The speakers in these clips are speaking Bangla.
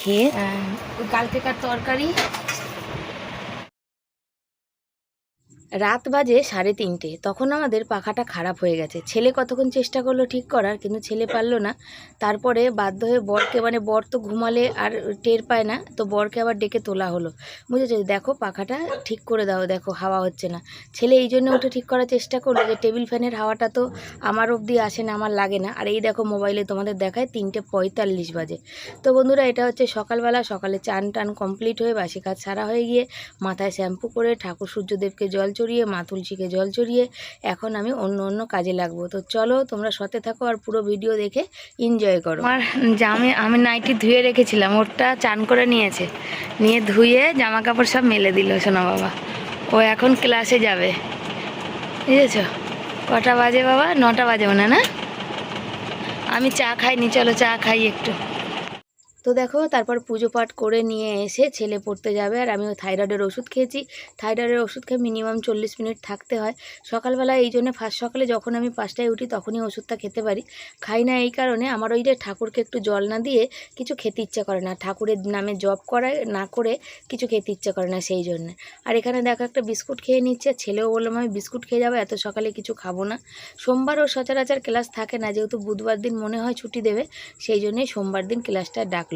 খেয়ে কালকেকার তরকারি। রাত বাজে 3:30, তখন আমাদের পাখাটা খারাপ হয়ে গেছে। ছেলে কতক্ষণ চেষ্টা করলো ঠিক করার, কিন্তু ছেলে পারলো না। তারপরে বাধ্য হয়ে বরকে, মানে বর তো ঘুমালে আর টের পায় না, তো বরকে আবার ডেকে তোলা হলো। বুঝেছো, দেখো পাখাটা ঠিক করে দাও, দেখো হাওয়া হচ্ছে না। ছেলে এই জন্য উঠে ঠিক করার চেষ্টা করলো যে টেবিল ফ্যানের হাওয়াটা তো আমার অবধি আসে না, আমার লাগে না। আর এই দেখো মোবাইলে তোমাদের দেখায় 3:45 বাজে। তো বন্ধুরা, এটা হচ্ছে সকালবেলা। সকালে চান টান কমপ্লিট হয়ে বাসি কাজ সারা হয়ে গিয়ে মাথায় শ্যাম্পু করে ঠাকুর সূর্যদেবকে জল চড়িয়ে মা তুলসীকে জল চড়িয়ে এখন আমি অন্য কাজে লাগবো। তো চলো তোমরা সাথে থাকো আর পুরো ভিডিও দেখে এনজয় করো। আমার আমি নাইটি ধুয়ে রেখেছিলাম, ওরটা চান করে নিয়েছে, নিয়ে ধুয়ে জামা কাপড় সব মেলে দিল সোনা বাবা। ও এখন ক্লাসে যাবে, বুঝেছ? কটা বাজে বাবা? 9টা বাজে মনে না? আমি চা খাইনি, চলো চা খাই একটু। তো দেখো, তারপর পুজো পাঠ করে নিয়ে এসে ছেলে পড়তে যাবে, আর আমি থাইরয়েডের ওষুধ খেয়েছি। থাইরয়েডের ওষুধ খেয়ে মিনিমাম 40 মিনিট থাকতে হয় সকালবেলা। এই জন্য ফার্স্ট সকালে যখন আমি 5টায় উঠি তখনই ওষুধটা খেতে পারি। খাই না এই কারণে, আমার ওই যে ঠাকুরকে একটু জল না দিয়ে কিছু খেতে ইচ্ছা করে না, ঠাকুরের নামে জপ করায় না করে কিছু খেতে ইচ্ছা করে না, সেই জন্য। আর এখানে দেখো একটা বিস্কুট খেয়ে নিচ্ছে, ছেলেও বললাম আমি বিস্কুট খেয়ে যাবো, এত সকালে কিছু খাবো না। সোমবারও সচরাচর ক্লাস থাকে না, যেহেতু বুধবার দিন মনে হয় ছুটি দেবে, সেই জন্যই সোমবার দিন ক্লাসটা ডাকলো।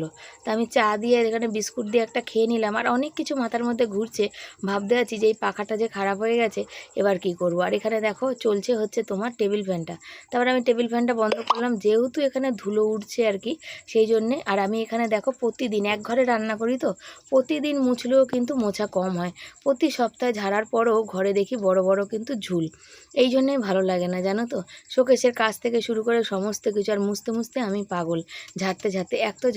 তা আমি চা দিয়ে এখানে বিস্কুট দিয়ে একটা খেয়ে নিলাম। আর অনেক কিছু মাথার মধ্যে ঘুরছে, ভাবতে আছি যে এই পাখাটা যে খারাপ হয়ে গেছে এবার কি করব। আর এখানে দেখো চলছে হচ্ছে তোমার টেবিল ফ্যানটা। তারপর আমি টেবিল ফ্যানটা বন্ধ করলাম, যেহেতু এখানে ধুলো উঠছে আর কি, সেই জন্যে। আর আমি এখানে দেখো প্রতিদিন এক ঘরে রান্না করি, তো প্রতিদিন মুছলেও কিন্তু মোছা কম হয়। প্রতি সপ্তাহে ঝাড়ার পরও ঘরে দেখি বড় বড় কিন্তু ঝুল। এই জন্যেই ভালো লাগে না, জানো তো। শোকেসের কাজ থেকে শুরু করে সমস্ত কিছু, আর মুছতে মুছতে আমি পাগল। ঝাড়তে ঝাড়তে এক তো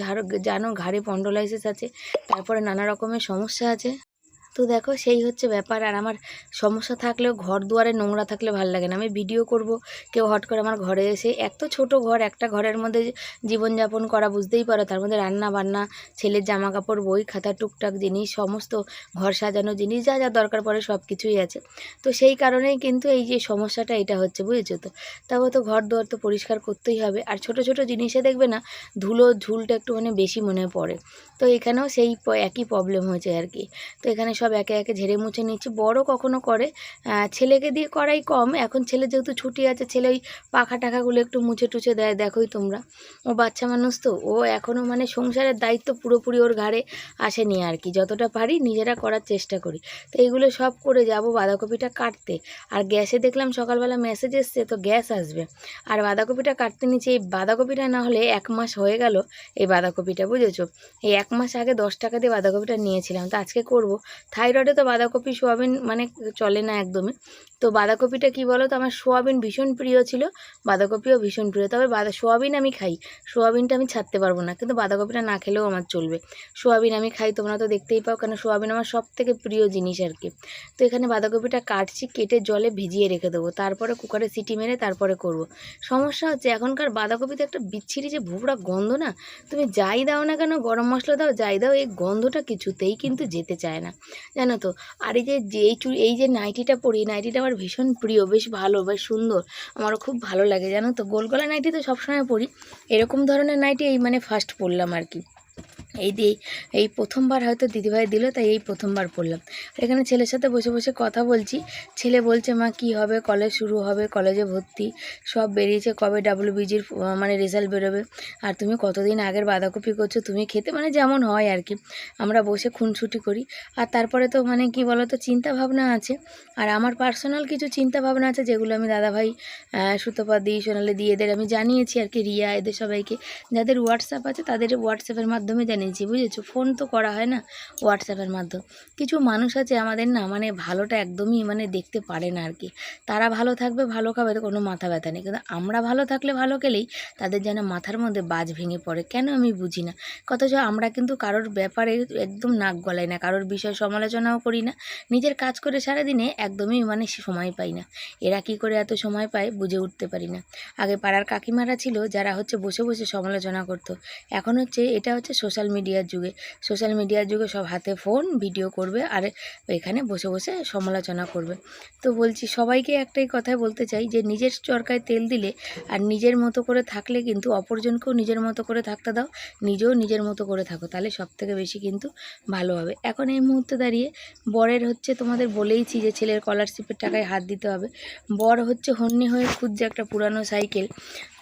জানো ঘাড়ে পন্ডোলাইসিস আছে, তারপরে নানা রকমের সমস্যা আছে। তো দেখো সেই হচ্ছে ব্যাপার। আর আমার সমস্যা থাকলেও ঘর দুয়ারে নোংরা থাকলে ভালো লাগে না। আমি ভিডিও করব, কেউ হট করে আমার ঘরে এসে, এত ছোট ঘর, একটা ঘরের মধ্যে জীবনযাপন করা বুঝতেই পারো, তার মধ্যে রান্না বান্না, ছেলের জামা কাপড়, বই খাতা, টুকটাক জিনিস, সমস্ত ঘর সাজানো জিনিস, যা যা দরকার পড়ে সব কিছুই আছে। তো সেই কারণেই কিন্তু এই যে সমস্যাটা এটা হচ্ছে, বুঝেছো তো। তারপর তো ঘর দুয়ার তো পরিষ্কার করতেই হবে। আর ছোট ছোট জিনিসে দেখবে না ধুলো ঝুলটা একটুখানি বেশি মনে পড়ে। তো এখানেও সেই একই প্রবলেম হয়েছে আর কি। তো এখানে সব একে একে ঝেড়ে মুছে নিচ্ছি। বড় কখনো করে, ছেলেকে দিয়ে করাই কম। এখন ছেলে যেহেতু ছুটি আছে, ছেলে ওই পাখা টাখাগুলো একটু মুছে টুছে দেয়, দেখোই তোমরা। ও বাচ্চা মানুষ তো, ও এখনও মানে সংসারের দায়িত্ব পুরোপুরি ওর ঘাড়ে আসেনি আর কি। যতটা পারি নিজেরা করার চেষ্টা করি। তো এইগুলো সব করে যাব বাঁধাকপিটা কাটতে। আর গ্যাসে দেখলাম সকালবেলা মেসেজ এসছে, তো গ্যাস আসবে। আর বাঁধাকপিটা কাটতে নিচ্ছি। এই বাঁধাকপিটা না হলে 1 মাস হয়ে গেল এই বাঁধাকপিটা, বুঝেছো। এই 1 মাস আগে 10 টাকা দিয়ে বাঁধাকপিটা নিয়েছিলাম, তো আজকে করব। থাইরয়েডে তো বাঁধাকপি সোয়াবিন মানে চলে না একদমই। তো বাঁধাকপিটা কি বলো তো, আমার সোয়াবিন ভীষণ প্রিয় ছিল, বাঁধাকপিও ভীষণ প্রিয়। তবে সোয়াবিন আমি খাই, সোয়াবিনটা আমি ছাড়তে পারবো না, কিন্তু বাঁধাকপিটা না খেলেও আমার চলবে। সোয়াবিন আমি খাই, তোমরা তো দেখতেই পাও, কেন সোয়াবিন আমার সব থেকে প্রিয় জিনিস আর কি। তো এখানে বাঁধাকপিটা কাটছি, কেটে জলে ভিজিয়ে রেখে দেবো, তারপরে কুকারে সিটি মেরে তারপরে করব। সমস্যা হচ্ছে এখনকার বাঁধাকপিতে একটা বিচ্ছিরি যে ভুবড়া গন্ধ না, তুমি যাই দাও না কেন, গরম মশলা দাও যাই দাও, এই গন্ধটা কিছুতেই কিন্তু যেতে চায় না, জানো তো। আর এই যে নাইটিটা পরি, নাইটিটা আমার ভীষণ প্রিয়, বেশ ভালো, বেশ সুন্দর, আমারও খুব ভালো লাগে, জানো তো। গোলগলা নাইটি তো সবসময় পরি, এরকম ধরনের নাইটি এই মানে ফার্স্ট পরলাম আর কি। এই প্রথমবার হয়তো দিদিভাই দিল, তাই এই প্রথমবার পড়লাম। এখানে ছেলের সাথে বসে বসে কথা বলছি। ছেলে বলছে মা কি হবে, কলেজ শুরু হবে, কলেজে ভর্তি সব বেরিয়েছে, কবে WBGর মানে রেজাল্ট বেরোবে, আর তুমি কতদিন আগের বাঁধাকপি করছো, তুমি খেতে, মানে যেমন হয় আর কি, আমরা বসে খুনসুটি করি। আর তারপরে তো মানে কি বলো তো, চিন্তা ভাবনা আছে। আর আমার পার্সোনাল কিছু চিন্তা ভাবনা আছে, যেগুলো আমি দাদাভাই সুতপা দি, সোনালি দি, এদের আমি জানিয়েছি আর কি, রিয়া, এদের সবাইকে, যাদের হোয়াটসঅ্যাপ আছে তাদের হোয়াটসঅ্যাপের মাধ্যমে জানিয়েছি, বুঝেছো। ফোন তো করা হয় না, হোয়াটসঅ্যাপের মাধ্যমে। কিছু মানুষ আছে আমাদের না, মানে ভালোটা একদমই মানে দেখতে পারে না আর কি। তারা ভালো থাকবে, ভালো খাবে, তো কোনো মাথা ব্যথা নেই, কিন্তু আমরা ভালো থাকলে, ভালো খেলেই তাদের যেন মাথার মধ্যে বাজ ভেঙে পড়ে, কেন আমি বুঝি না। অথচ আমরা কিন্তু কারোর ব্যাপারে একদম নাক গলাই না, কারোর বিষয় সমালোচনাও করি না, নিজের কাজ করে সারাদিনে একদমই মানে সময় পাই না। এরা কি করে এত সময় পায় বুঝে উঠতে পারি না। আগে পাড়ার কাকিমারা ছিল যারা হচ্ছে বসে বসে সমালোচনা করতো, এখন হচ্ছে এটা হচ্ছে সোশ্যাল মিডিয়ার যুগে। সোশ্যাল মিডিয়ার যুগে সব হাতে ফোন, ভিডিও করবে আর এখানে বসে বসে সমালোচনা করবে। তো বলছি সবাইকে একটাই কথাই বলতে চাই যে নিজের চরকায় তেল দিলে আর নিজের মতো করে থাকলে কিন্তু অপরজনকেও নিজের মতো করে থাকতে দাও, নিজেও নিজের মতো করে থাকো, তাহলে সবথেকে বেশি কিন্তু ভালো হবে। এখন এই মুহূর্তে দাঁড়িয়ে বরের হচ্ছে, তোমাদের বলেইছি যে ছেলের স্কলারশিপের টাকায় হাত দিতে হবে। বর হচ্ছে হন্যে হয়ে খুঁজছে একটা পুরানো সাইকেল,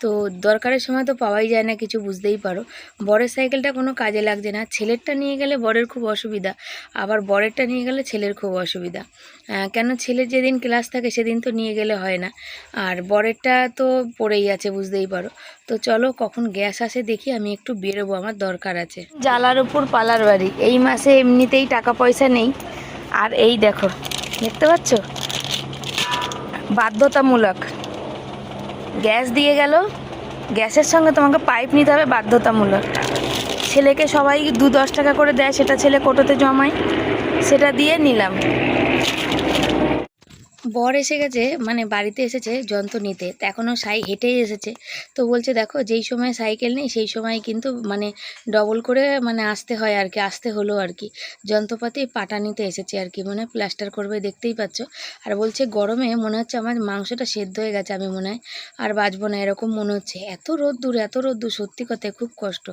তো দরকারের সময় তো পাওয়াই যায় না কিছু, বুঝতেই পারো। বরের সাইকেলটা কোনো কাজে লাগছে না, ছেলেরটা নিয়ে গেলে বরের খুব অসুবিধা, আবার বরেরটা নিয়ে গেলে ছেলের খুব অসুবিধা। কেন, ছেলের যেদিন ক্লাস থাকে সেদিন তো নিয়ে গেলে হয় না, আর বরেরটা তো পড়েই আছে, বুঝতেই পারো। তো চলো কখন গ্যাস আসে দেখি, আমি একটু বেরোবো, আমার দরকার আছে। জ্বালার উপর পালার বাড়ি, এই মাসে এমনিতেই টাকা পয়সা নেই, আর এই দেখো দেখতে পাচ্ছ, বাধ্যতামূলক গ্যাস দিয়ে গেল, গ্যাসের সঙ্গে তোমাকে পাইপ নিতে হবে বাধ্যতামূলক। ছেলেকে সবাই 2-10 টাকা করে দেয়, সেটা ছেলে কোটোতে জমায়, সেটা দিয়ে নিলাম। বর এসে গেছে, মানে বাড়িতে এসেছে যন্ত্র নিতে, তো এখনও হেঁটেই এসেছে। তো বলছে দেখো যেই সময় সাইকেল নেই সেই সময় কিন্তু মানে ডবল করে মানে আসতে হয় আর কি, আসতে হলো আর কি, যন্ত্রপাতি পাটা নিতে এসেছে আর কি, মানে প্লাস্টার করবে, দেখতেই পাচ্ছ। আর বলছে গরমে মনে হচ্ছে আমার মাংসটা সেদ্ধ হয়ে গেছে, আমি মনে হয় আর বাঁচবো না এরকম মনে হচ্ছে, এত রোদ্দুর এত রোদ্দুর, সত্যি কথায় খুব কষ্ট।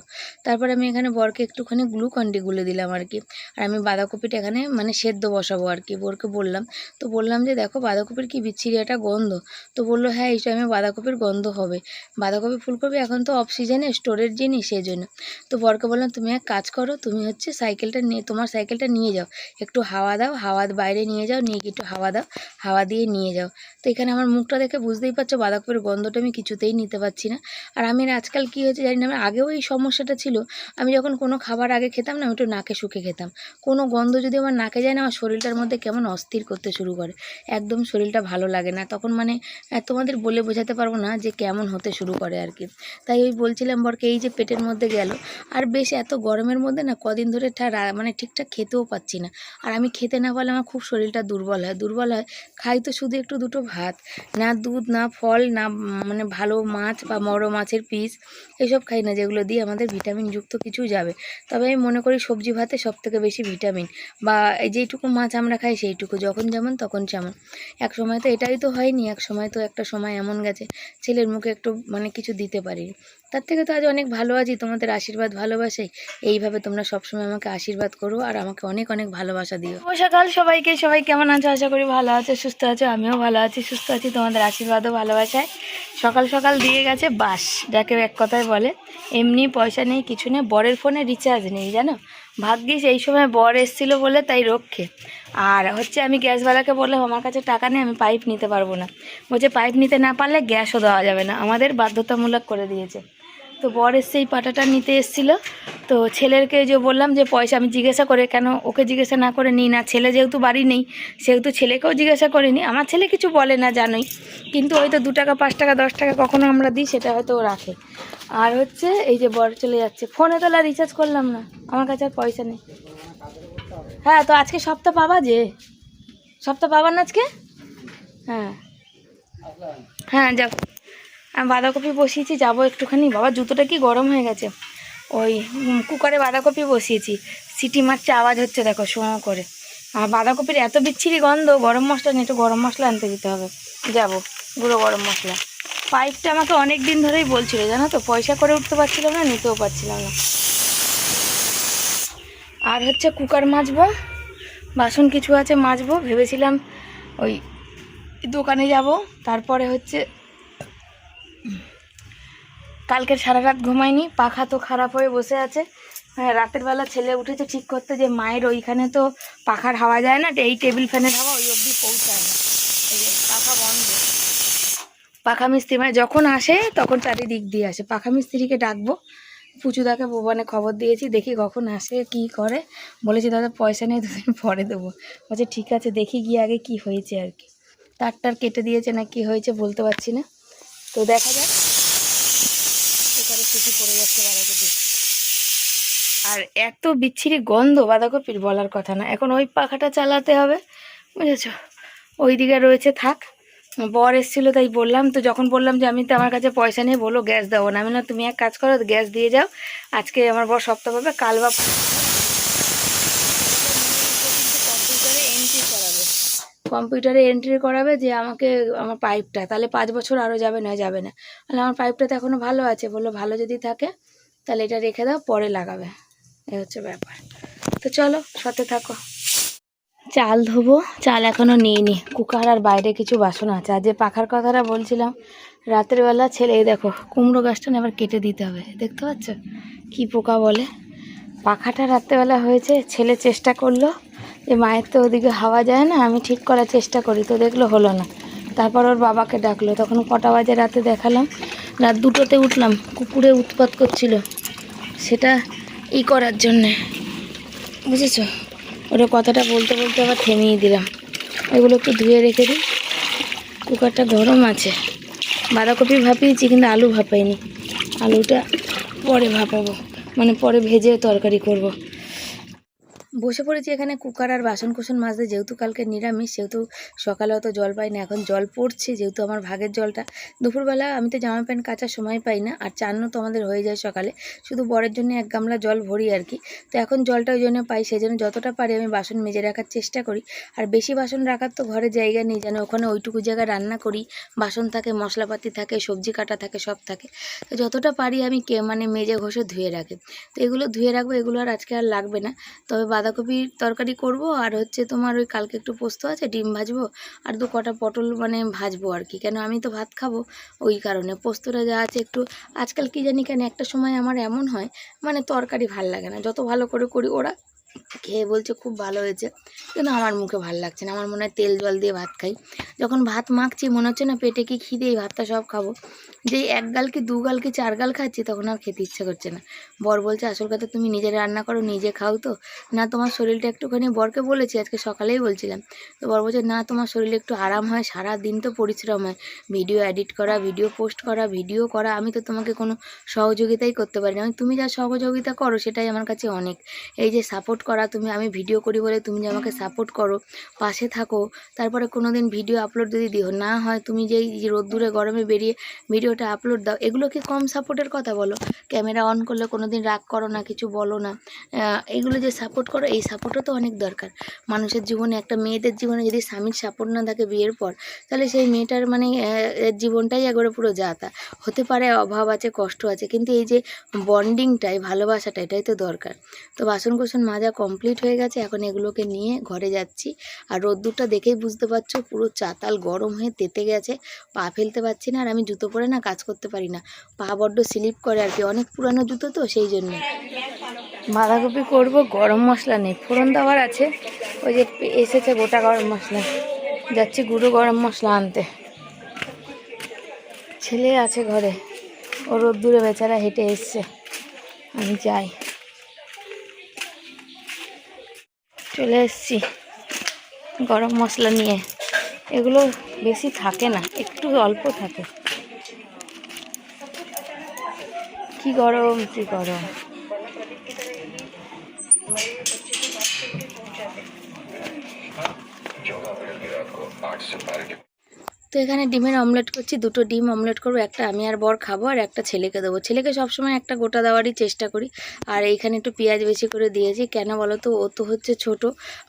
তারপরে আমি এখানে বরকে একটুখানি গ্লুকন্ডি গুলে দিলাম আর কি, আর আমি বাঁধাকপিটা এখানে মানে সেদ্ধ বসাবো আর কি, বরকে বললাম। তো বললাম যে দেখো বাঁধাকপির কি বিচ্ছিরি একটা গন্ধ, তো বললো হ্যাঁ এই টাইমে বাঁধাকপির গন্ধ হবে, বাঁধাকপি ফুলকপি এখন তো অফ সিজনে স্টোরের জিনিস, সেই জন্য। তো বরকে বললাম তুমি এক কাজ করো, তুমি হচ্ছে সাইকেলটা নিয়ে, তোমার সাইকেলটা নিয়ে যাও, একটু হাওয়া দাও, হাওয়া বাইরে নিয়ে যাও, নিয়ে একটু হাওয়া দাও, হাওয়া দিয়ে নিয়ে যাও। তো এখানে আমার মুখটা দেখে বুঝতেই পারছো বাঁধাকপির গন্ধটা আমি কিছুতেই নিতে পারছি না। আর আমি আজকাল কী হয়েছে জানি না, আমার আগেও এই সমস্যাটা ছিল, আমি যখন কোনো খাবার আগে খেতাম না, আমি একটু নাকে শুকে খেতাম, কোনো গন্ধ যদি আমার নাকে যায় না, আমার শরীরটার মধ্যে কেমন অস্থির করতে শুরু করে, একদম শরীরটা ভালো লাগে না তখন, মানে তোমাদের বলে বোঝাতে পারবো না যে কেমন হতে শুরু করে আর কি। তাই ওই বলছিলাম বরকে এই যে পেটের মধ্যে গেল, আর বেশ এত গরমের মধ্যে না কদিন ধরে মানে ঠিকঠাক খেতেও পাচ্ছি না, আর আমি খেতে না পারলে আমার খুব শরীরটা দুর্বল হয়, খাই তো শুধু একটু দুটো ভাত, না দুধ না ফল না মানে ভালো মাছ বা বড় মাছের পিস, এসব খাই না যেগুলো দিয়ে আমাদের ভিটামিনযুক্ত কিছু যাবে। তবে আমি মনে করি সবজি ভাতে সবথেকে বেশি ভিটামিন, বা এই যেইটুকু মাছ আমরা খাই সেইটুকু, যখন যেমন তখন যেমন। এক সময় তো এটাই তো হয়নি, এক সময় তো একটা সময় এমন গেছে ছেলের মুখে একটু মানে কিছু দিতে পারিনি, তার থেকে তো আজ অনেক ভালো আছি, তোমাদের আশীর্বাদ ভালোবাসাই, এইভাবে তোমরা সবসময় আমাকে আশীর্বাদ করো আর আমাকে অনেক অনেক ভালোবাসা দিও। সকাল সবাইকে, সবাই কেমন আছো, আশা করি ভালো আছো সুস্থ আছো, আমিও ভালো আছি সুস্থ আছি, তোমাদের আশীর্বাদও ভালোবাসায় সকাল সকাল দিয়ে গেছে বাস, যাকে এক কথায় বলে। এমনি পয়সা নেই কিছু নেই, বরের ফোনে রিচার্জ নেই জানো, ভাগ্যিস এই সময় বর এসেছিলো বলে তাই রক্ষে। আর হচ্ছে আমি গ্যাসওয়ালাকে বললাম আমার কাছে টাকা নেই, আমি পাইপ নিতে পারবো না, বলছে পাইপ নিতে না পারলে গ্যাসও দেওয়া যাবে না, আমাদের বাধ্যতামূলক করে দিয়েছে। তো বর এসে এই পাটাটা নিতে এসেছিলো, তো ছেলেকে যে বললাম যে পয়সা, আমি জিজ্ঞাসা করে, কেন ওকে জিজ্ঞাসা না করে নিই না, ছেলে যেহেতু বাড়ি নেই সেহেতু ছেলেকেও জিজ্ঞাসা করিনি, আমার ছেলে কিছু বলে না জানোই, কিন্তু হয়তো 2 টাকা 5 টাকা 10 টাকা কখনো আমরা দিই, সেটা হয়তো ও রাখে। আর হচ্ছে এই যে বর চলে যাচ্ছে, ফোনে তো আর রিচার্জ করলাম না, আমার কাছে আর পয়সা নেই। হ্যাঁ তো আজকে সপ্তাহ পাবা, যে সপ্তাহ পাবা না আজকে? হ্যাঁ হ্যাঁ যাও, আমি বাঁধাকপি বসিয়েছি, যাবো একটুখানি, বাবা জুতোটা কি গরম হয়ে গেছে, ওই কুকারে বাঁধাকপি বসিয়েছি, সিটি মারছে আওয়াজ হচ্ছে দেখো শোঁ করে, আর বাঁধাকপির এত বিচ্ছিরি গন্ধ, গরম মশলা নেই, একটু গরম মশলা আনতে দিতে হবে, যাবো গুঁড়ো গরম মশলা। পাইপটা আমাকে অনেক দিন ধরেই বলছিল জানো তো, পয়সা করে উঠতে পারছিলাম না, নিতেও পারছিলাম না। আর হচ্ছে কুকার মাজবো, বাসন কিছু আছে মাজবো, ভেবেছিলাম ওই দোকানে যাব, তারপরে হচ্ছে কালকে সারা রাত ঘুমাইনি, পাখা তো খারাপ হয়ে বসে আছে। হ্যাঁ রাতের বেলা ছেলে উঠেছে ঠিক করতে যে মায়ের ওইখানে তো পাখার হাওয়া যায় না, এই টেবিল ফ্যানের হাওয়া ওই অবধি পৌঁছায় না, এই যে পাখা বন্ধ। পাখা মিস্ত্রি মানে যখন আসে তখন চারিদিক দিয়ে আসে, পাখা মিস্ত্রিকে ডাকবো, পুচুদাকে ভুবনে খবর দিয়েছি, দেখি কখন আসে কি করে, বলেছি দাদা পয়সা নেই 2 দিন পরে দেবো, বলছে ঠিক আছে দেখি গিয়ে আগে কি হয়েছে আর কি, তারটার কেটে দিয়েছে না কি হয়েছে বলতে পারছি না, তো দেখা যাক। কুকারে পড়ে যাচ্ছে বাঁধাকপি, আর এত বিচ্ছিরি গন্ধ বাঁধাকপির বলার কথা না। এখন ওই পাখাটা চালাতে হবে বুঝেছ, ওই দিকে রয়েছে থাক, বর এসেছিলো তাই বললাম, তো যখন বললাম যে আমি তো আমার কাছে পয়সা নেই, বলো গ্যাস দেবো না। আমি না, তুমি এক কাজ করো, গ্যাস দিয়ে যাও, আজকে আমার বর সপ্তাহ পাবে, কাল বা কম্পিউটারে এন্ট্রি করাবে যে আমাকে আমার পাইপটা, তাহলে 5 বছর আরও যাবে, না যাবে না। তাহলে আমার পাইপটা তো এখনও ভালো আছে, বললো ভালো যদি থাকে তাহলে এটা রেখে দাও, পরে লাগাবে। এই হচ্ছে ব্যাপার। তো চলো, সাথে থাকো। চাল ধোবো, চাল এখনও নিইনি, কুকার আর বাইরে কিছু বাসন আছে। আর যে পাখার কথাটা বলছিলাম, রাতের বেলা ছেলে, এই দেখো কুমড়ো গাছটা না আবার কেটে দিতে হবে, দেখতে পাচ্ছ কি পোকা বলে। পাখাটা রাত্রেবেলা হয়েছে, ছেলে চেষ্টা করলো যে মায়ের তো ওদিকে হাওয়া যায় না, আমি ঠিক করার চেষ্টা করি, তো দেখলো হলো না। তারপর ওর বাবাকে ডাকলো, তখন কটা বাজে রাতে দেখালাম, রাত 2টোতে উঠলাম, কুকুরে উৎপাত করছিল, সেটা করার জন্যে, বুঝেছো। ওটা কথাটা বলতে বলতে আবার থেমিয়ে দিলাম। এগুলো একটু ধুয়ে রেখে দিই। কুকারটা গরম আছে। বাঁধাকপি ভাপিয়েছি কিন্তু আলু ভাপাইনি, আলুটা পরে ভাপাবো, মানে পরে ভেজে তরকারি করব। বসে পড়েছি এখানে কুকার আর বাসন কুসন মাজতে, যেহেতু কালকে নিরামিষ, সেহেতু সকালে অত জল পাই না, এখন জল পড়ছে, যেহেতু আমার ভাগের জলটা। দুপুরবেলা আমি তো জামা প্যান্ট কাচার সময় পাই না, আর চানও তো আমাদের হয়ে যায় সকালে, শুধু বরের জন্য 1 গামলা জল ভরি আর কি। তো এখন জলটা ওই জন্য পাই, সেই জন্য যতটা পারি আমি বাসন মেজে রাখার চেষ্টা করি। আর বেশি বাসন রাখার তো ঘরে জায়গা নেই, যেন ওখানে ওইটুকু জায়গায় রান্না করি, বাসন থাকে, মশলাপাতি থাকে, সবজি কাটা থাকে, সব থাকে। তো যতটা পারি আমি মানে মেজে ঘষে ধুয়ে রাখি। তো এগুলো ধুয়ে রাখবো, এগুলো আর আজকে আর লাগবে না। তবে বাঁধাকপির তরকারি করব, আর হচ্ছে তোমার ওই কালকে একটু পোস্ত আছে, ডিম ভাজবো, আর 2 কটা পটল মানে ভাজবো আর কি, কেন আমি তো ভাত খাবো, ওই কারণে পোস্তটা যা আছে একটু। আজকাল কি জানি কেন একটা সময় আমার এমন হয়, মানে তরকারি ভাল লাগে না, যত ভালো করে করি, ওরা খেয়ে বলছে খুব ভালো হয়েছে, কিন্তু আমার মুখে ভালো লাগছে না, আমার মনে হয় তেল জল দিয়ে ভাত খাই। যখন ভাত মাখছি মনে হচ্ছে না পেটে কি খিদে, এই ভাতটা সব খাবো, যে 1 গাল কি 2 গাল কি 4 গাল খাচ্ছি, তখন আর খেতে ইচ্ছে করছে না। বর বলছে আসল কথা তুমি নিজে রান্না করো, নিজে খাও, তো না তোমার শরীরটা একটুখানি, বরকে বলেছি আজকে সকালেই বলছিলাম, তো বর বলছে না তোমার শরীরে একটু আরাম হয়, সারা দিন তো পরিশ্রম হয়, ভিডিও এডিট করা, ভিডিও পোস্ট করা, ভিডিও করা, আমি তো তোমাকে কোনো সহযোগিতাই করতে পারি না, তুমি যা সহযোগিতা করো সেটাই আমার কাছে অনেক। এই যে সাপোর্ট করা, আমি ভিডিও করি বলে তুমি যে আমাকে সাপোর্ট করো, পাশে থাকো, তারপরে কোনো দিন ভিডিও আপলোড যদি দিও না হয়, তুমি যেই রোদ্দুরে গরমে বেরিয়ে ভিডিওটা আপলোড দাও, এগুলো কি কম সাপোর্টের কথা বলো? ক্যামেরা অন করলে কোনো দিন রাগ করো না, কিছু বলো না, এগুলো যে সাপোর্ট করো, এই সাপোর্টও তো অনেক দরকার মানুষের জীবনে। একটা মেয়েদের জীবনে যদি স্বামীর সাপোর্ট না থাকে বিয়ের পর, তাহলে সেই মেয়েটার মানে জীবনটাই একবারে পুরো যাতা। হতে পারে অভাব আছে, কষ্ট আছে, কিন্তু এই যে বন্ডিংটাই, ভালোবাসাটা, এটাই তো দরকার। তো বাসন কোসন মাজা কমপ্লিট হয়ে গেছে, এখন এগুলোকে নিয়ে ঘরে যাচ্ছি। আর রোদ্দুরটা দেখেই বুঝতে পারছো, পুরো চাতাল গরম হয়ে তেতে গেছে, পা ফেলতে পারছি না, আর আমি জুতো পরে না কাজ করতে পারি না, পা বড্ড স্লিপ করে আর কি, অনেক পুরানো জুতো তো সেই জন্য। বাঁধাকপি করব, গরম মশলা নেই, ফোড়ন দেওয়ার আছে, ওই যে এসেছে গোটা গরম মশলা, যাচ্ছি গুঁড়ো গরম মশলা আনতে। ছেলে আছে ঘরে, ও রোদ্দুরে বেচারা হেঁটে এসছে, আমি যাই। চলে এসছি গরম মশলা নিয়ে, এগুলো বেশি থাকে না, একটু অল্প থাকে। কি গরম, কি গরম। তো এখানে ডিমের অমলেট করছি, 2টো ডিম অমলেট করবো, একটা আমি আর বর খাবো, আর একটা ছেলেকে দেবো। ছেলেকে সবসময় একটা গোটা দেওয়ারই চেষ্টা করি। আর এইখানে একটু পেঁয়াজ বেশি করে দিয়েছি, কেন বলো তো, ও তো হচ্ছে ছোট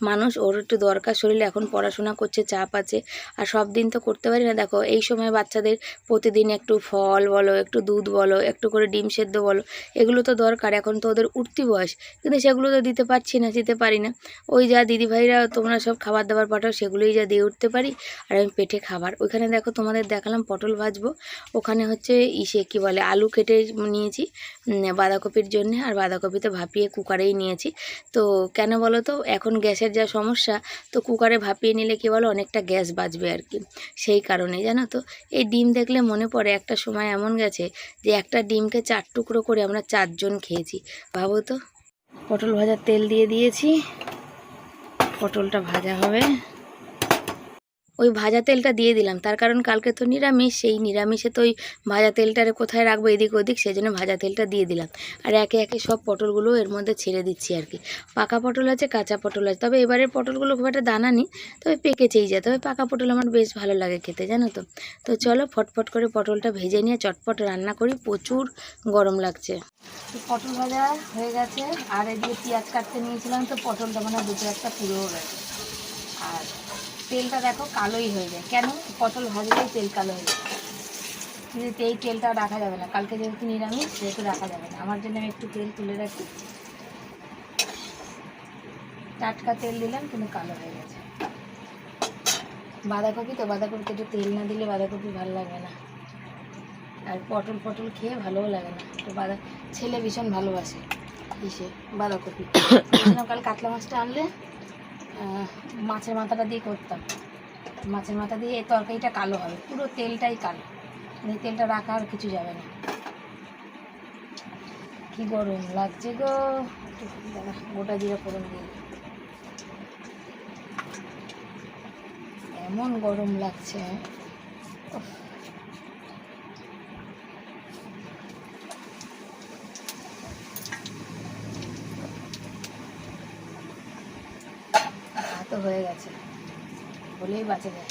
মানুষ, ওর একটু দরকার, শরীরে এখন পড়াশোনা করছে, চাপ আছে, আর সব দিন তো করতে পারি না। দেখো এই সময় বাচ্চাদের প্রতিদিন একটু ফল বলো, একটু দুধ বলো, একটু করে ডিম সেদ্ধ বলো, এগুলো তো দরকার, এখন তো ওদের উঠতি বয়স, কিন্তু সেগুলো তো দিতে পারছি না, দিতে পারি না। ওই যা দিদিভাইরা তোমরা সব খাবার দাবার পাঠাও, সেগুলোই যা দিয়ে উঠতে পারি, আর আমি পেটে খাবার। ওইখানে দেখো তোমাদের দেখালাম পটল ভাজবো, ওখানে হচ্ছে কি বলে, আলু কেটে নিয়েছি বাঁধাকপির জন্য, আর বাঁধাকপি তো ভাপিয়ে কুকারেই নিয়েছি। তো কেন বলো তো, এখন গ্যাসের যা সমস্যা, তো কুকারে ভাপিয়ে নিলে কি বলো, অনেকটা গ্যাস বাঁচবে আর কি, সেই কারণে জানো তো। এই ডিম দেখলে মনে পড়ে, একটা সময় এমন গেছে যে একটা ডিমকে 4 টুকরো করে আমরা 4 জন খেয়েছি, ভাবো তো। পটল ভাজার তেল দিয়ে দিয়েছি, পটলটা ভাজা হবে। ওই ভাজা তেলটা দিয়ে দিলাম, তার কারণ কালকে তো নিরামিষ, সেই নিরামিষে তো ওই ভাজা তেলটারে কোথায় রাখবো এদিক ওদিক, সেই জন্য ভাজা তেলটা দিয়ে দিলাম। আর একে একে সব পটলগুলো এর মধ্যে ছেড়ে দিচ্ছি আর কি। পাকা পটল আছে, কাঁচা পটল আছে, তবে এবারের পটলগুলো খুব একটা দানা নেই, তবে পেকেছেই যায়। তবে পাকা পটল আমার বেশ ভালো লাগে খেতে, জানো তো। তো চলো ফটফট করে পটলটা ভেজে নিয়ে চটপট রান্না করি, প্রচুর গরম লাগছে। পটল ভাজা হয়ে গেছে, আর এদিকে পেঁয়াজ কাটতে নিয়েছিলাম, তো পটলটা মানে দুটো একটা পুরোও গেছে। আর তেলটা দেখো কালোই হয়ে যায়, কেন? পটল ভাজলেই তেল কালো হয়ে যায়, কিন্তু এই তেলটা রাখা যাবে না, কালকে যেহেতু নিরামিষ সেহেতু রাখা যাবে না। আমার জন্য আমি একটু তেল তুলে রাখি, টাটকা তেল দিলাম কিন্তু কালো হয়ে গেছে। বাঁধাকপি তো, বাঁধাকপিতে একটু তেল না দিলে বাঁধাকপি ভালো লাগে না, আর পটল পটল খেয়ে ভালোও লাগে না। তো ছেলে ভীষণ ভালোবাসে ইসে বাঁধাকপি। কাল কাতলা মাছটা আনলে মাছের মাথাটা দিয়ে করতাম, মাছের মাথা দিয়ে এই তরকারিটা কালো হবে, পুরো তেলটাই কালো, এই তেলটা রাখা আর কিছু যাবে না। কি গরম লাগছে গো, গোটা জিরা ফোড়ন দিয়ে, এমন গরম লাগছে। ভাতও হয়ে গেছে বলেই বাঁচে যায়।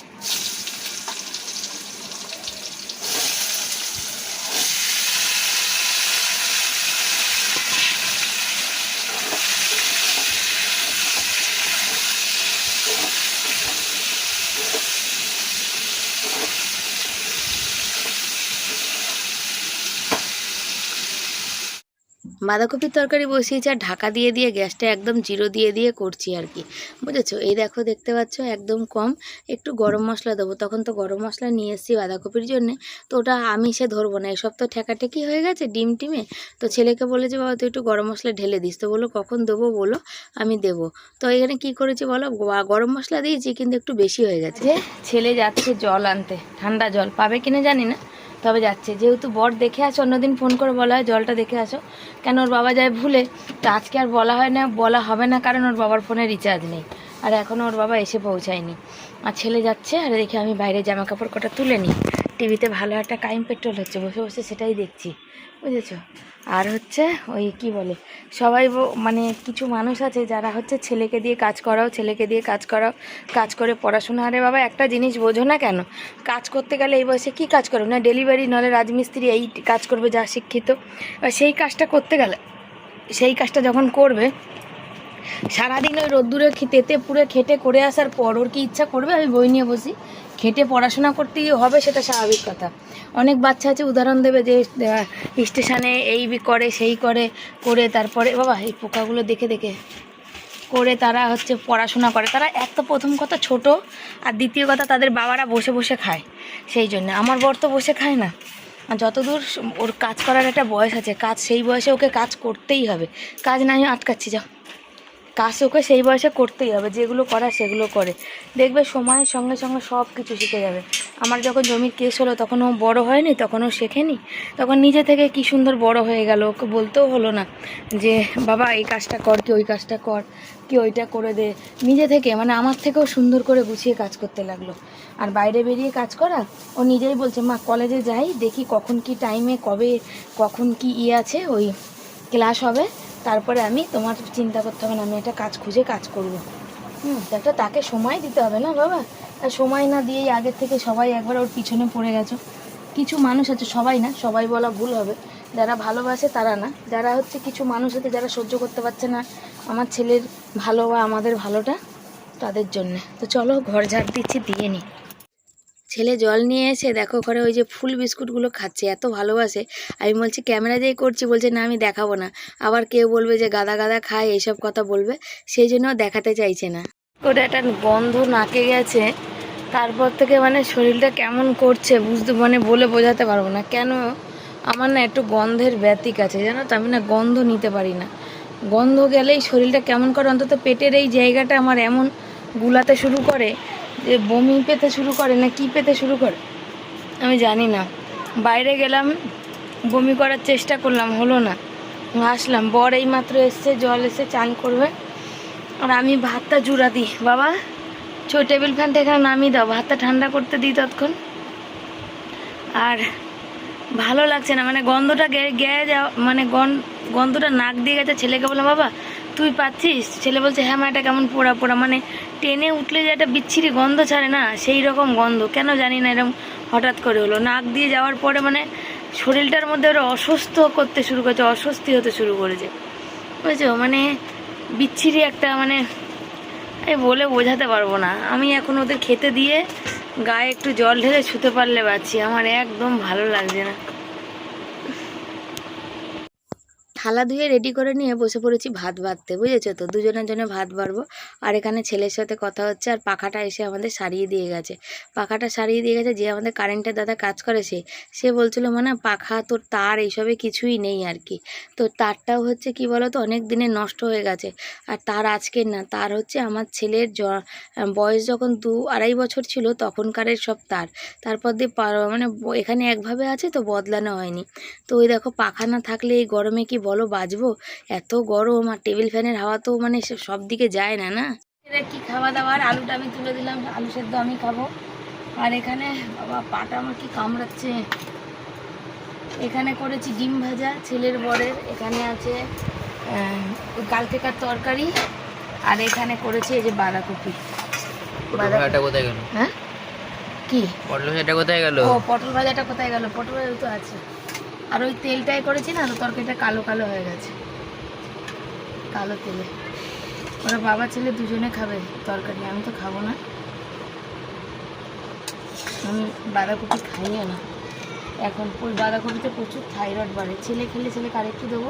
বাঁধাকপির তরকারি বসিয়েছি, আর ঢাকা দিয়ে দিয়ে গ্যাসটা একদম জিরো দিয়ে দিয়ে করছি আর কি, বুঝেছো। এই দেখো দেখতে পাচ্ছ একদম কম, একটু গরম মশলা দেবো। তখন তো গরম মশলা নিয়ে এসেছি বাঁধাকপির জন্যে, তো ওটা আমিষে ধরবো না, এসব তো ঠেকাঠেকি হয়ে গেছে ডিম টিমে। তো ছেলেকে বলেছে বাবা তুই একটু গরম মশলা ঢেলে দিস, তো বলো কখন দেবো বলো, আমি দেবো। তো এখানে কি করেছি বলো, গরম মশলা দিয়েছি কিন্তু একটু বেশি হয়ে গেছে। ছেলে যাচ্ছে জল আনতে, ঠান্ডা জল পাবে কিনা জানি না, তবে যাচ্ছে। যেহেতু বর দেখে আসো, অন্যদিন ফোন করে বলা হয় জলটা দেখে আসো, কেন ওর বাবা যায় ভুলে, তো আজকে আর বলা হয় না, বলা হবে না, কারণ ওর বাবার ফোনে রিচার্জ নেই, আর এখনও ওর বাবা এসে পৌঁছায়নি। আর ছেলে যাচ্ছে, আর দেখি আমি বাইরে জামা কাপড় কটা তুলে নিই। টিভিতে ভালো একটা কাইম পেট্রোল হচ্ছে, বসে বসে সেটাই দেখছি, বুঝেছো। আর হচ্ছে ওই কি বলে, সবাই মানে কিছু মানুষ আছে যারা হচ্ছে ছেলেকে দিয়ে কাজ করাও, ছেলেকে দিয়ে কাজ করাও, কাজ করে পড়াশোনা। আরে বাবা একটা জিনিস বোঝো না কেন, কাজ করতে গেলে এই বয়সে কী কাজ করবে না, ডেলিভারি নলে রাজমিস্ত্রি এই কাজ করবে যা শিক্ষিত, সেই কাজটা করতে গেলে, সেই কাজটা যখন করবে সারাদিন ওই রোদ্দুরে তেতে পুরে খেটে করে আসার পর ওর কি ইচ্ছা করবে আমি বই নিয়ে বসি, খেটে পড়াশোনা করতেই হবে, সেটা স্বাভাবিক কথা। অনেক বাচ্চা আছে উদাহরণ দেবে যে স্টেশনে এই করে সেই করে করে তারপরে বাবা এই পোকাগুলো দেখে দেখে করে তারা হচ্ছে পড়াশোনা করে। তারা এক তো প্রথম কথা ছোট, আর দ্বিতীয় কথা তাদের বাবারা বসে বসে খায়, সেই জন্য। আমার বর তো বসে খায় না, আর যতদূর ওর কাজ করার একটা বয়স আছে, কাজ সেই বয়সে ওকে কাজ করতেই হবে, কাজ না আমি আটকাচ্ছি যাও, কাজ ওকে সেই বয়সে করতেই হবে, যেগুলো করা সেগুলো করে, দেখবে সময়ের সঙ্গে সঙ্গে সব কিছু শিখে যাবে। আমার যখন জমির কেস হলো তখন ও বড় হয়নি, তখন ও শেখেনি, তখন নিজে থেকে কি সুন্দর বড় হয়ে গেল, ওকে বলতেও হলো না যে বাবা এই কাজটা কর, কি ওই কাজটা কর, কি ওইটা করে দে, নিজে থেকে মানে আমার থেকেও সুন্দর করে গুছিয়ে কাজ করতে লাগলো। আর বাইরে বেরিয়ে কাজ করা, ও নিজেই বলছে মা কলেজে যাই দেখি কখন কি টাইমে কবে কখন কি আছে ওই ক্লাস হবে, তারপরে আমি তোমার চিন্তা করতে হবে না, আমি একটা কাজ খুঁজে কাজ করবো। একটা তাকে সময় দিতে হবে না বাবা, আর সময় না দিয়েই আগের থেকে সবাই একবার ওর পিছনে পড়ে গেছো। কিছু মানুষ আছে, সবাই না, সবাই বলা ভুল হবে, যারা ভালোবাসে তারা না, যারা হচ্ছে কিছু মানুষ আছে যারা সহ্য করতে পারছে না আমার ছেলের ভালো বা আমাদের ভালোটা, তাদের জন্যে। তো চলো ঘর ঝাড় দিচ্ছি, দিয়ে নিই। ছেলে জল নিয়ে এসে দেখো ঘরে ওই যে ফুল বিস্কুটগুলো খাচ্ছে, এত ভালোবাসে। আমি বলছি ক্যামেরা দিয়ে করছি, বলছে না আমি দেখাবো না, আবার কেউ বলবে যে গাদা গাদা খায়, এইসব কথা বলবে, সেই জন্য দেখাতে চাইছে না। ওটা একটা গন্ধ নাকে গেছে, তারপর থেকে মানে শরীরটা কেমন করছে বুঝতে মানে বলে বোঝাতে পারবো না। কেন আমার না একটু গন্ধের ব্যতিক আছে জানো তো, আমি না গন্ধ নিতে পারি না, গন্ধ গেলেই শরীরটা কেমন করে, অন্তত পেটের এই জায়গাটা আমার এমন গুলাতে শুরু করে যে বমি পেতে শুরু করে না কি পেতে শুরু করে আমি জানি না। বাইরে গেলাম, বমি করার চেষ্টা করলাম, হলো না, আসলাম, বর এই মাত্র এসছে, জল এসে চান করবে, আর আমি ভাতটা জুড়া দিই। বাবা টেবিল ফ্যানটা এখানে নামিয়ে দাও, ভাতটা ঠান্ডা করতে দিই ততক্ষণ। আর ভালো লাগছে না, মানে গন্ধটা গেয়ে যাওয়া, মানে গন্ধটা নাক দিয়ে গেছে। ছেলেকে বললাম বাবা তুই পাচ্ছিস? ছেলে বলছে হ্যাঁ মা, এটা কেমন পোড়া পোড়া, মানে টেনে উঠলে যে একটা বিচ্ছিরি গন্ধ ছাড়ে না, সেই রকম গন্ধ। কেন জানি না এরকম হঠাৎ করে হলো। নাক দিয়ে যাওয়ার পরে মানে শরীরটার মধ্যে ওরা অসুস্থ করতে শুরু করেছে, অস্বস্তি হতে শুরু করেছে, বুঝেছো? মানে বিচ্ছিরি একটা, মানে আমি বলে বোঝাতে পারবো না। আমি এখন ওদের খেতে দিয়ে গায়ে একটু জল ঢেলে শুতে পারলে বাঁচি, আমার একদম ভালো লাগছে না। থালা ধুয়ে রেডি করে নিয়ে বসে পড়েছি ভাত বাড়তে, বুঝেছো তো? দুজনের জন্য ভাত বাড়বো। আর এখানে ছেলের সাথে কথা হচ্ছে, আর পাখাটা এসে আমাদের সারিয়ে দিয়ে গেছে। পাখাটা সারিয়ে দিয়ে গেছে, যে আমাদের কারেন্টের দাদা কাজ করে সে বলছিল মানে পাখা তোর তার এইসবে কিছুই নেই আর কি। তো তারটাও হচ্ছে কি বলো তো, অনেক দিনে নষ্ট হয়ে গেছে। আর তার আজকের না, তার হচ্ছে আমার ছেলের বয়স যখন 2-2.5 বছর ছিল তখনকারের সব তার। তারপর দিয়ে মানে এখানে একভাবে আছে তো, বদলানো হয়নি। তো ওই দেখো, পাখা না থাকলে এই গরমে কি বলো বাঁচবো? এত গরম, আর টেবিল ফ্যানের হাওয়া তো মানে সব দিকে যায় না না। কি খাওয়া দাওয়ার, আলুটা আমি তুলে দিলাম, আলু সেদ্ধ আমি খাবো। আর এখানে বাবা পাটা আমার কি কামড়াচ্ছে। এখানে করেছি ডিম ভাজা ছেলের বরের, এখানে আছে কালকেকার তরকারি, আর এখানে করেছি এই যে বাঁধাকপি। ভাজাটা কোথায় গেল? হ্যাঁ কি পটল ভাজাটা কোথায় গেল? ও পটল ভাজাটা কোথায় গেল? পটল ভাজা তো আছে। আর ওই তেলটাই করেছি না, তো তরকারিটা কালো কালো হয়ে গেছে, কালো তেলে। ওরা বাবা ছেলে দুজনে খাবে তরকারি, আমি তো খাবো না। আমি বাঁধাকপি খাইও না এখন। বাঁধাকপিতে প্রচুর থাইরয়েড বাড়ে। ছেলে খেলে ছেলেকে আরেকটু দেবো,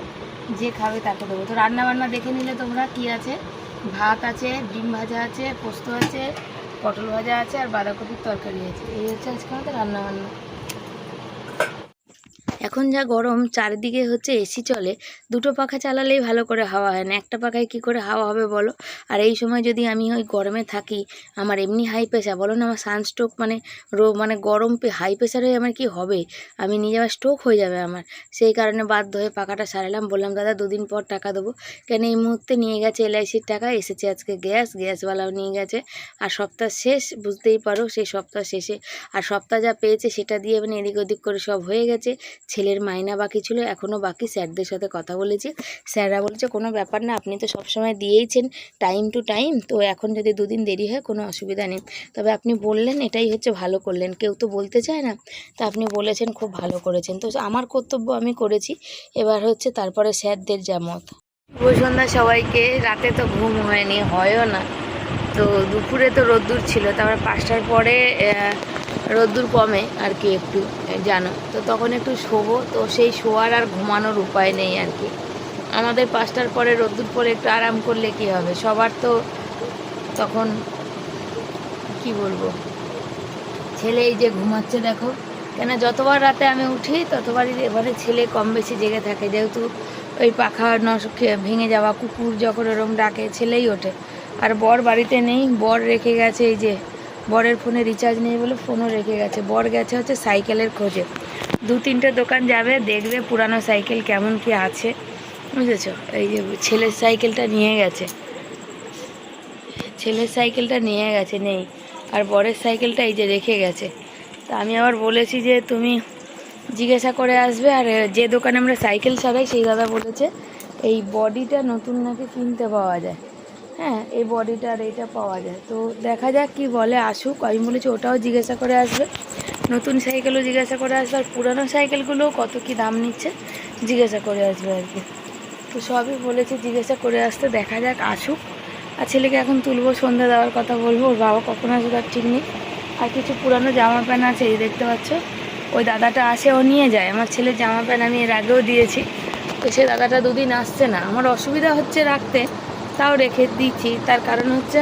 যে খাবে তাকে দেবো। তো রান্না বান্না দেখে নিলে তোমরা কি আছে। ভাত আছে, ডিম ভাজা আছে, পোস্ত আছে, পটল ভাজা আছে, আর বাঁধাকপির তরকারি আছে। এই হচ্ছে আজকে আমাদের রান্না বান্না। এখন যা গরম, চারিদিকে হচ্ছে এসি চলে, দুটো পাখা চালালেই ভালো করে হাওয়া হয় না, একটা পাখায় কি করে হাওয়া হবে বলো? আর এই সময় যদি আমি ওই গরমে থাকি, আমার এমনি হাই প্রেশার, বলো না আমার সানস্ট্রোক, মানে মানে গরম হাই প্রেশার হয়ে আমার কি হবে? আমি নিজে আবার স্ট্রোক হয়ে যাবে আমার। সেই কারণে বাধ্য হয়ে পাখাটা সারালাম। বললাম দাদা 2 দিন পর টাকা দেবো। কেন এই মুহূর্তে নিয়ে গেছে LICর টাকা, এসেছে আজকে গ্যাসওয়ালাও নিয়ে গেছে। আর সপ্তাহ শেষ, বুঝতেই পারো, সেই সপ্তাহ শেষে আর সপ্তাহ যা পেয়েছে সেটা দিয়ে মানে এদিক ওদিক করে সব হয়ে গেছে। ছেলের মাইনা বাকি ছিল, এখনও বাকি। স্যারদের সাথে কথা বলেছি, স্যাররা বলছে কোনো ব্যাপার না, আপনি তো সবসময় দিয়েইছেন টাইম টু টাইম, তো এখন যদি 2 দিন দেরি হয় কোনো অসুবিধা নেই। তবে আপনি বললেন, এটাই হচ্ছে ভালো করলেন, কেউ তো বলতে চায় না, তা আপনি বলেছেন, খুব ভালো করেছেন। তো আমার কর্তব্য আমি করেছি, এবার হচ্ছে তারপরে স্যারদের যা মত। শুভ সন্ধ্যা সবাইকে। রাতে তো ঘুম হয়নি, হয়ও না। তো দুপুরে তো রোদ্দুর ছিল, তারপর 5টার পরে রোদ্দুর কমে আর কি একটু, জানো তো, তখন একটু শোবো। তো সেই শোয়ার আর ঘুমানোর উপায় নেই আর কি। আমাদের 5টার পরে রোদ্দুর পরে একটু আরাম করলে কি হবে, সবার তো তখন কি বলবো। ছেলে এই যে ঘুমাচ্ছে দেখো, কেন যতবার রাতে আমি উঠি ততবারই এবারে ছেলে কম বেশি জেগে থাকে, যেহেতু ওই পাখা ভেঙে যাওয়া, কুকুর যখন ওরম ডাকে ছেলেই ওঠে। আর বর বাড়িতে নেই, বর রেখে গেছে, এই যে বরের ফোনে রিচার্জ নেই বলে ফোনও রেখে গেছে। বর গেছে হচ্ছে সাইকেলের খোঁজে, 2-3টে দোকান যাবে, দেখবে পুরানো সাইকেল কেমন কি আছে, বুঝেছো? এই যে ছেলের সাইকেলটা নিয়ে গেছে, নেই। আর বরের সাইকেলটা এই যে রেখে গেছে। তা আমি আবার বলেছি যে তুমি জিজ্ঞাসা করে আসবে। আর যে দোকানে আমরা সাইকেল সারাই সেই দাদা বলেছে এই বডিটা নতুন নাকি কিনতে পাওয়া যায়। হ্যাঁ, এই বডিটা আর এইটা পাওয়া যায়। তো দেখা যাক কি বলে, আসুক। আমি বলেছি ওটাও জিজ্ঞাসা করে আসবে, নতুন সাইকেলও জিজ্ঞাসা করে আসবে, আর পুরানো সাইকেলগুলোও কত কি দাম নিচ্ছে জিজ্ঞাসা করে আসবে আর কি। তো সবই বলেছি জিজ্ঞাসা করে আসতে, দেখা যাক আসুক। আর ছেলেকে এখন তুলবো, সন্ধ্যা দেওয়ার কথা বলবো, ওর বাবা কখন আসবে তার ঠিক নেই। আর কিছু পুরানো জামা প্যান্ট আছে, এই দেখতে পাচ্ছ, ওই দাদাটা আসে, ও নিয়ে যায়। আমার ছেলের জামা প্যান্ট আমি এর আগেও দিয়েছি, তো সে দাদাটা 2 দিন আসছে না। আমার অসুবিধা হচ্ছে রাখতে, তাও রেখে দিচ্ছি। তার কারণ হচ্ছে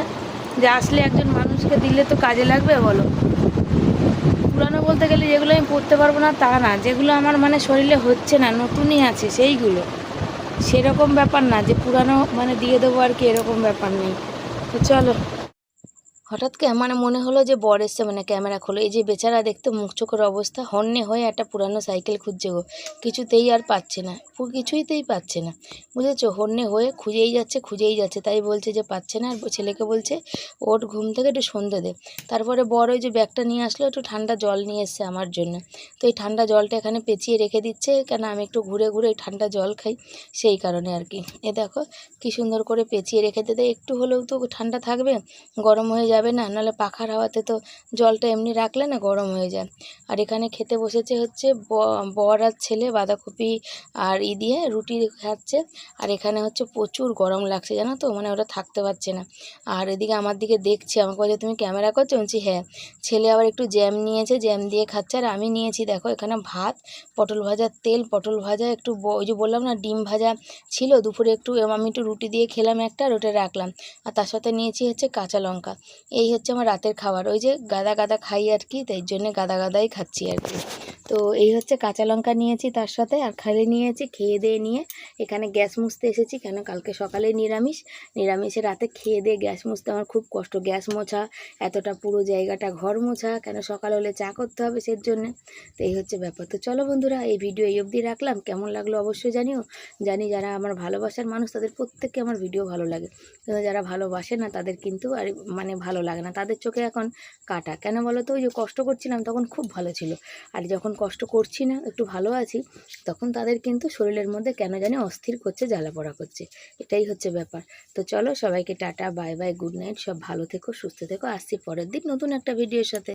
যে আসলে একজন মানুষকে দিলে তো কাজে লাগবে, বলো। পুরানো বলতে গেলে যেগুলো আমি পরতে পারবো না তা না, যেগুলো আমার মানে শরীরে হচ্ছে না, নতুনই আছে সেইগুলো, সেরকম ব্যাপার না যে পুরানো মানে দিয়ে দেবো আর কি, এরকম ব্যাপার নেই। তো চলো, হঠাৎ মানে মনে হলো যে বর এসছে, মানে ক্যামেরা খোলো। এই যে বেচারা দেখতে মুখ চোখের অবস্থা, হন্যে হয়ে একটা পুরানো সাইকেল খুঁজছে গো, কিছুতেই আর পাচ্ছে না, কিছুইতেই পাচ্ছে না, বুঝেছো? হন্যে হয়ে খুঁজেই যাচ্ছে, তাই বলছে যে পাচ্ছে না। আর ছেলেকে বলছে ওর ঘুম থেকে একটু সন্ধে দে। তারপরে বর ওই যে ব্যাগটা নিয়ে আসলো, একটু ঠান্ডা জল নিয়ে এসছে আমার জন্য। তো এই ঠান্ডা জলটা এখানে পেঁচিয়ে রেখে দিচ্ছে, কেন আমি একটু ঘুরে ঘুরে এই ঠান্ডা জল খাই, সেই কারণে আর কি। এ দেখো কি সুন্দর করে পেঁচিয়ে রেখে দিতে, একটু হলেও তো ঠান্ডা থাকবে, গরম হয়ে যাবে না, নাহলে পাখার হাওয়াতে তো জলটা এমনি রাখলে না গরম হয়ে যায়। আর এখানে খেতে বসেছে হচ্ছে বর আর ছেলে, বাঁধাকপি আর দিয়ে রুটি খাচ্ছে। আর এখানে হচ্ছে প্রচুর গরম লাগছে জানো তো, মানে ওরা থাকতে পারছে না। আর এদিকে আমার দিকে দেখছে, আমাকে বলছে তুমি ক্যামেরা করছো? বলছি হ্যাঁ। ছেলে আবার একটু জ্যাম নিয়েছে, জ্যাম দিয়ে খাচ্ছে। আর আমি নিয়েছি দেখো এখানে ভাত, পটল ভাজার তেল, পটল ভাজা, একটু ওই যে বললাম না ডিম ভাজা ছিল দুপুরে, একটু আমি একটু রুটি দিয়ে খেলাম একটা, আর ওটা রাখলাম। আর তার সাথে নিয়েছি হচ্ছে কাঁচা লঙ্কা। এই হচ্ছে আমার রাতের খাবার। ওই যে গাদা গাদা খাই আর কি, তাই জন্যে গাদা গাদাই খাচ্ছি আর কি। তো এই হচ্ছে কাঁচা লঙ্কা নিয়েছি তার সাথে, আর খালি নিয়েছি। খেয়ে দিয়ে নিয়ে এখানে গ্যাস মুছতে এসেছি, কেন কালকে সকালে নিরামিষে রাতে খেয়ে দিয়ে গ্যাস মুছতে আমার খুব কষ্ট। গ্যাস মোছা, এতটা পুরো জায়গাটা ঘর মোছা, কেন সকাল হলে চা করতে হবে সেই জন্যে। তো এই হচ্ছে ব্যাপার। তো চলো বন্ধুরা, এই ভিডিও এই অবধি রাখলাম, কেমন লাগলো অবশ্যই জানিও। জানি যারা আমার ভালোবাসার মানুষ তাদের প্রত্যেককে আমার ভিডিও ভালো লাগে, কিন্তু যারা ভালোবাসে না তাদের কিন্তু আর মানে ভালো লাগে না, তাদের চোখে এখন কাটা। কেন বলো তো? ওই যে কষ্ট করছিলাম তখন খুব ভালো ছিল, আর যখন কষ্ট করছি না, একটু ভালো আছি, তখন তাদের কিন্তু শরীরের মধ্যে কেন জানি অস্থির করছে, জ্বালাপোড়া করছে। এটাই হচ্ছে ব্যাপার। তো চলো সবাইকে tata, bye bye, good night, সব ভালো থেকো, সুস্থ থেকো। আসছি পরের দিন নতুন একটা ভিডিওর সাথে।